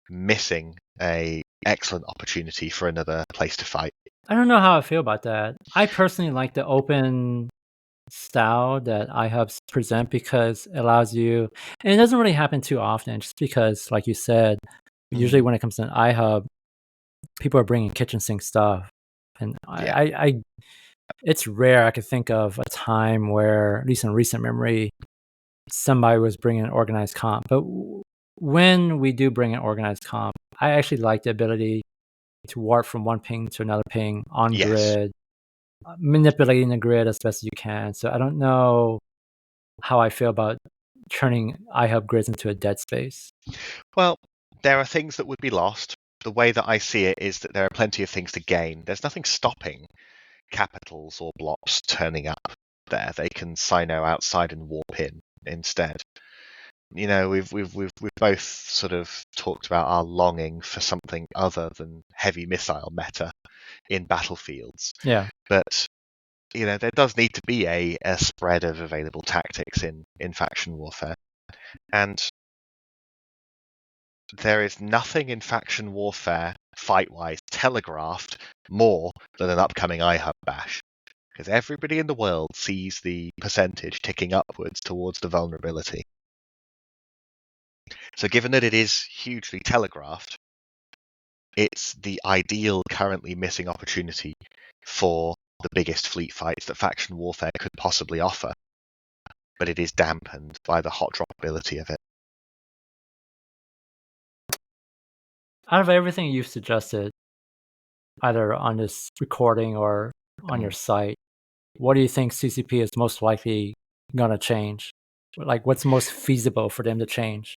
Speaker 2: missing a excellent opportunity for another place to fight.
Speaker 1: I don't know how I feel about that. I personally like the open style that iHubs present because it allows you, and it doesn't really happen too often, just because, like you said, usually when it comes to an iHub, people are bringing kitchen sink stuff, and I it's rare I could think of a time where, at least in recent memory, somebody was bringing an organized comp. But when we do bring an organized comp, I actually like the ability to warp from one ping to another ping on grid, manipulating the grid as best as you can. So I don't know how I feel about turning iHub grids into a dead space.
Speaker 2: Well, there are things that would be lost. The way that I see it is that there are plenty of things to gain. There's nothing stopping capitals or blobs turning up there. They can Sino outside and warp in instead. We've both sort of talked about our longing for something other than heavy missile meta in battlefields.
Speaker 1: Yeah.
Speaker 2: But there does need to be a spread of available tactics in faction warfare. And there is nothing in faction warfare, fight-wise, telegraphed more than an upcoming iHub bash. Because everybody in the world sees the percentage ticking upwards towards the vulnerability. So given that it is hugely telegraphed, it's the ideal currently missing opportunity for the biggest fleet fights that faction warfare could possibly offer, but it is dampened by the hot droppability of it.
Speaker 1: Out of everything you've suggested, either on this recording or on your site, what do you think CCP is most likely going to change? Like, what's most feasible for them to change?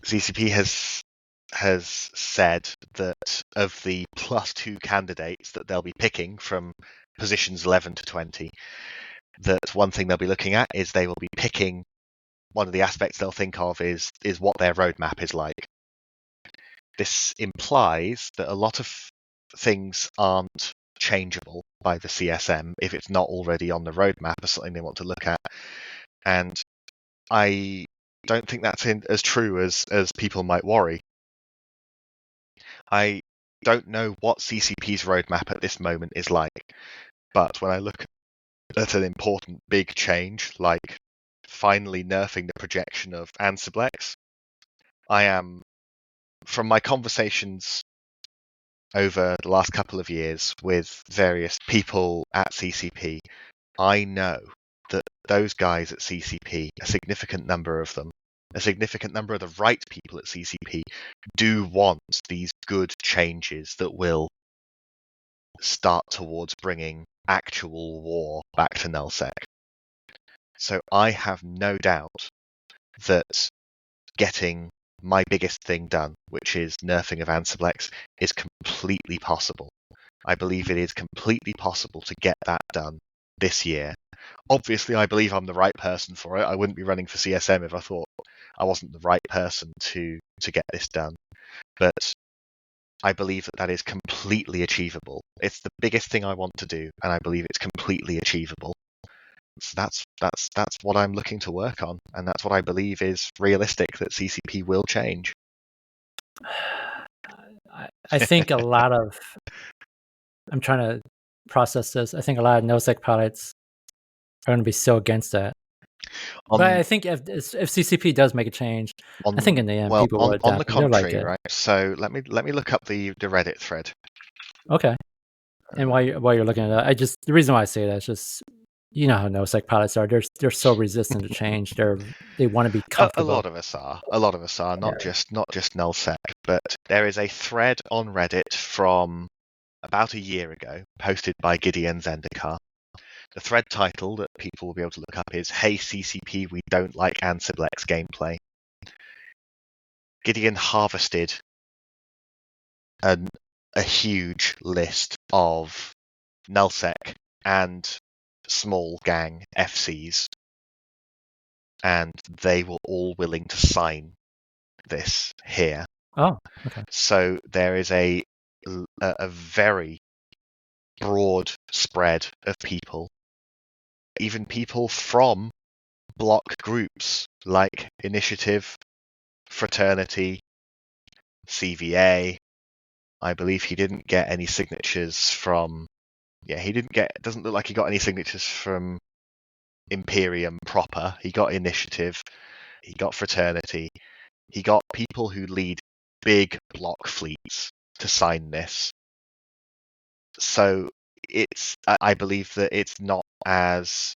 Speaker 2: CCP has said that of the +2 candidates that they'll be picking from positions 11 to 20, that one thing they'll be looking at is they will be picking, one of the aspects they'll think of is what their roadmap is like. This implies that a lot of things aren't changeable by the CSM if it's not already on the roadmap as something they want to look at. And I don't think that's as true as people might worry. I don't know what CCP's roadmap at this moment is like, but when I look at an important big change, like finally nerfing the projection of Ansiblex, I am, from my conversations over the last couple of years with various people at CCP, I know that those guys at CCP, a significant number of them, a significant number of the right people at CCP, do want these good changes that will start towards bringing actual war back to nullsec. So I have no doubt that getting my biggest thing done, which is nerfing of Ansiblex, is completely possible. I believe it is completely possible to get that done this year. Obviously, I believe I'm the right person for it. I wouldn't be running for CSM if I thought I wasn't the right person to get this done. But I believe that is completely achievable. It's the biggest thing I want to do, and I believe it's completely achievable. So that's what I'm looking to work on, and that's what I believe is realistic that CCP will change.
Speaker 1: I think a lot of, I'm trying to process this. I think a lot of NoSec pilots are going to be so against that. But I think if CCP does make a change, I think in the end people will adapt.
Speaker 2: On the contrary, right? So let me look up the Reddit thread.
Speaker 1: Okay. And while you're looking at that, the reason why I say that is just, you know how NoSec pilots are. They're so resistant to change. They want to be comfortable.
Speaker 2: A lot of us are, not just nullsec. But there is a thread on Reddit from about a year ago, posted by Gideon Zendikar. The thread title that people will be able to look up is "Hey CCP, we don't like Ansiblex gameplay." Gideon harvested a huge list of nullsec and small gang FCs, and they were all willing to sign this here.
Speaker 1: Oh, okay.
Speaker 2: So there is a very broad spread of people, even people from block groups like Initiative, Fraternity, CVA. I believe he didn't get any signatures from. Yeah, doesn't look like he got any signatures from Imperium proper. He got Initiative, he got Fraternity, he got people who lead big block fleets to sign this. So I believe that it's not as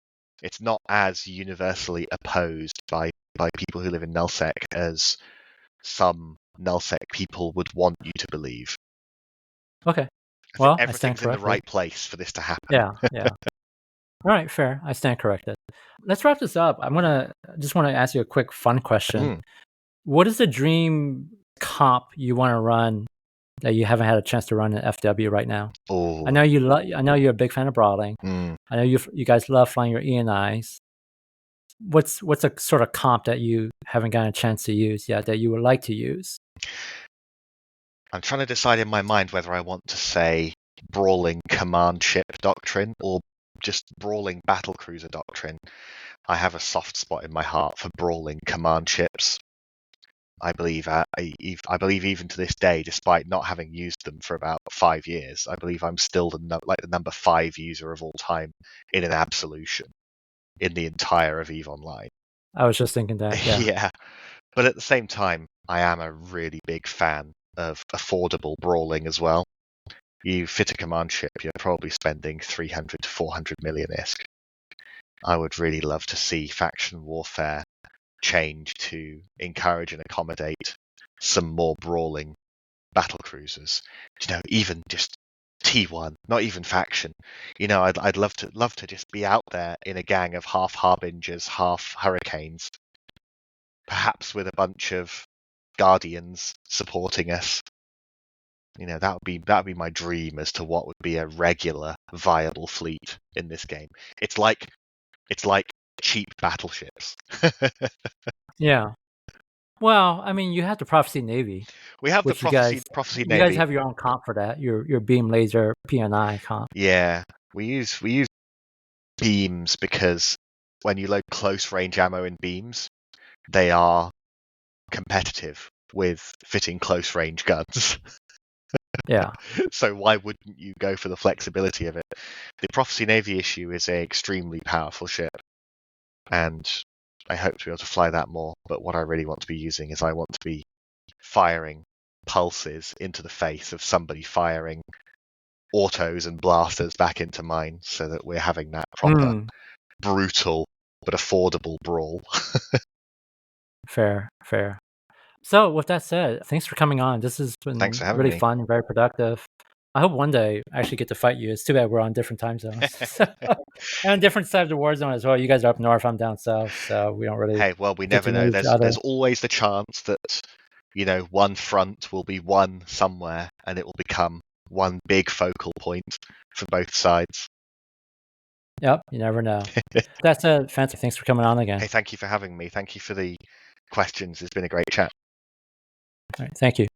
Speaker 2: universally opposed by people who live in nullsec as some nullsec people would want you to believe.
Speaker 1: Okay. Well,
Speaker 2: everything's in the right place for this to happen.
Speaker 1: Yeah. All right, fair. I stand corrected. Let's wrap this up. Just want to ask you a quick fun question. What is the dream comp you want to run that you haven't had a chance to run in FW right now? I know you're a big fan of brawling. I know you guys love flying your ENIs. What's a sort of comp that you haven't gotten a chance to use yet that you would like to use?
Speaker 2: I'm trying to decide in my mind whether I want to say brawling command ship doctrine or just brawling battlecruiser doctrine. I have a soft spot in my heart for brawling command ships. I believe even to this day, despite not having used them for about 5 years, I believe I'm still the number 5 user of all time in an absolution in the entire of EVE Online.
Speaker 1: I was just thinking that. Yeah.
Speaker 2: But at the same time, I am a really big fan of affordable brawling as well. You fit a command ship, you're probably spending 300 to 400 million ISK. I would really love to see faction warfare change to encourage and accommodate some more brawling battle cruisers. Even just T1, not even faction. I'd love to just be out there in a gang of half Harbingers, half Hurricanes, perhaps with a bunch of Guardians supporting us. That would be my dream as to what would be a regular, viable fleet in this game. It's like cheap battleships.
Speaker 1: Yeah. Well, I mean, you have the Prophecy Navy,
Speaker 2: We have the
Speaker 1: which you guys
Speaker 2: Prophecy
Speaker 1: you guys
Speaker 2: Navy.
Speaker 1: have your own comp for that. Your beam laser PNI comp.
Speaker 2: Yeah, we use beams because when you load close range ammo in beams, they are competitive with fitting close range guns.
Speaker 1: Yeah.
Speaker 2: So why wouldn't you go for the flexibility of it? The Prophecy Navy issue is an extremely powerful ship, and I hope to be able to fly that more. But what I really want to be using is I want to be firing pulses into the face of somebody firing autos and blasters back into mine, so that we're having that proper brutal but affordable brawl.
Speaker 1: Fair. So with that said, thanks for coming on. This has
Speaker 2: Thanks
Speaker 1: been
Speaker 2: for having
Speaker 1: really
Speaker 2: me.
Speaker 1: fun and very productive. I hope one day I actually get to fight you. It's too bad we're on different time zones. And different sides of the war zone as well. You guys are up north, I'm down south, so we don't really
Speaker 2: Hey, well, we
Speaker 1: get
Speaker 2: never
Speaker 1: to
Speaker 2: know.
Speaker 1: know each other.
Speaker 2: There's always the chance that one front will be won somewhere, and it will become one big focal point for both sides.
Speaker 1: Yep, you never know. That said, Fancy, thanks for coming on again.
Speaker 2: Hey, thank you for having me. Thank you for the questions. It's been a great chat.
Speaker 1: All right, thank you.